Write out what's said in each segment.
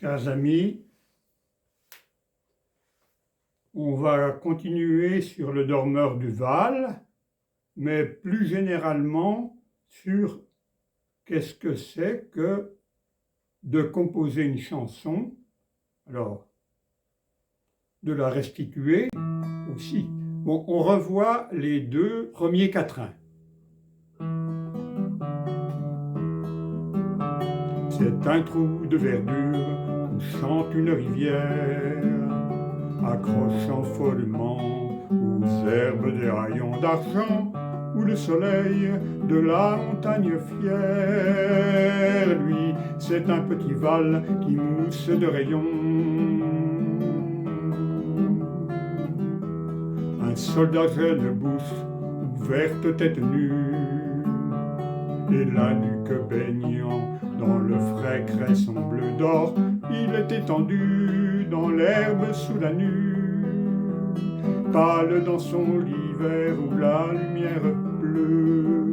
Chers amis, on va continuer sur le dormeur du Val, mais plus généralement sur qu'est-ce que c'est que de composer une chanson, alors de la restituer aussi. Bon, on revoit les deux premiers quatrains. C'est un trou de verdure où chante une rivière, accrochant follement aux herbes des rayons d'argent, où le soleil de la montagne fière, lui, c'est un petit val qui mousse de rayons. Un soldat jeune bouche, ouverte tête nue, et la nuque baignant dans le frais cresson bleu d'or, il est étendu dans l'herbe sous la nue, pâle dans son lit vert où la lumière pleut.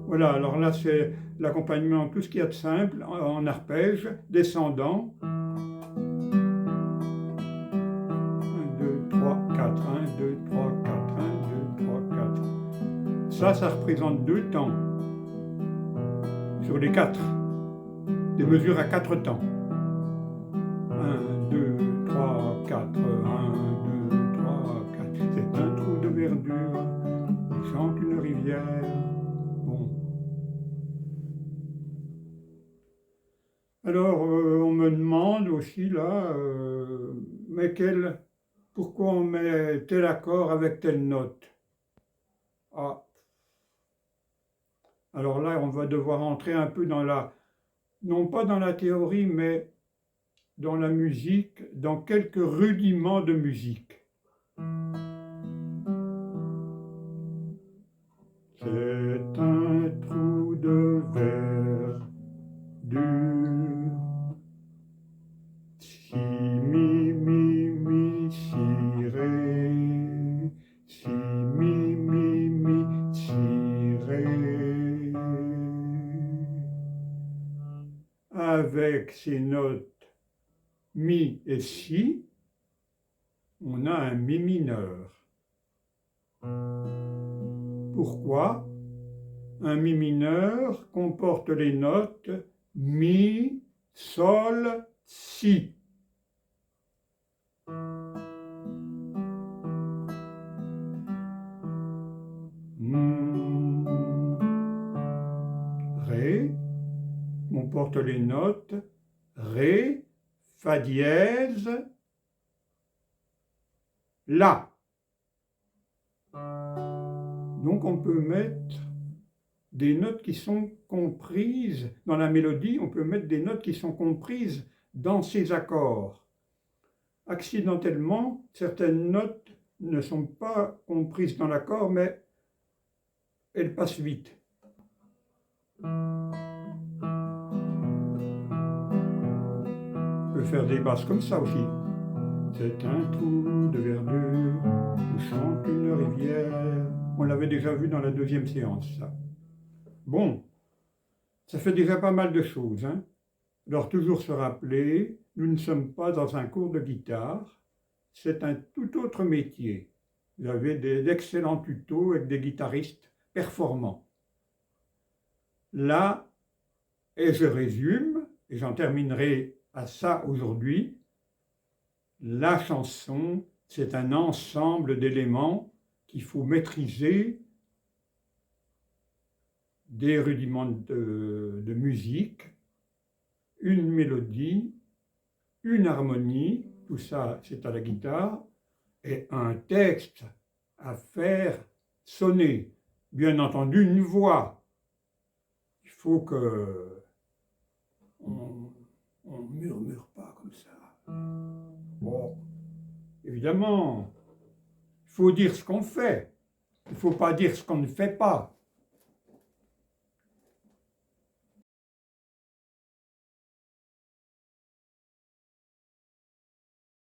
Voilà, alors là c'est l'accompagnement, tout ce qu'il y a de simple, en arpège, descendant. 1, 2, 3, 4, 1, 2, 3, 4, 1, 2, 3, 4. Ça représente 2 temps sur les 4, des mesures à 4 temps. 1, 2, 3, 4, 1, 2, 3, 4. C'est un trou de verdure où chante une rivière. Bon. Alors, on me demande aussi là, mais pourquoi on met tel accord avec telle note? Ah. Alors là, on va devoir entrer un peu dans non pas dans la théorie, mais dans la musique, dans quelques rudiments de musique. C'est un trou de verdure, si, mi, mi, si, ré, si, mi, si, ré. Avec ces notes mi et si, on a un mi mineur. Pourquoi? Un mi mineur comporte les notes mi, sol, si. Ré comporte les notes ré, fa dièse, la. Donc on peut mettre des notes qui sont comprises dans la mélodie, on peut mettre des notes qui sont comprises dans ces accords. Accidentellement, certaines notes ne sont pas comprises dans l'accord, mais elles passent vite. On peut faire des basses comme ça aussi. C'est un trou de verdure où chante une rivière. On l'avait déjà vu dans la deuxième séance, ça. Bon, ça fait déjà pas mal de choses, hein. Alors toujours se rappeler, nous ne sommes pas dans un cours de guitare, c'est un tout autre métier. Vous avez d'excellents tutos avec des guitaristes performants. Là, et je résume, et j'en terminerai à ça aujourd'hui, la chanson, c'est un ensemble d'éléments qu'il faut maîtriser, des rudiments de musique, une mélodie, une harmonie, tout ça c'est à la guitare, et un texte à faire sonner. Bien entendu, une voix. Il faut que on murmure pas comme ça. Bon, évidemment, il faut dire ce qu'on fait. Il ne faut pas dire ce qu'on ne fait pas.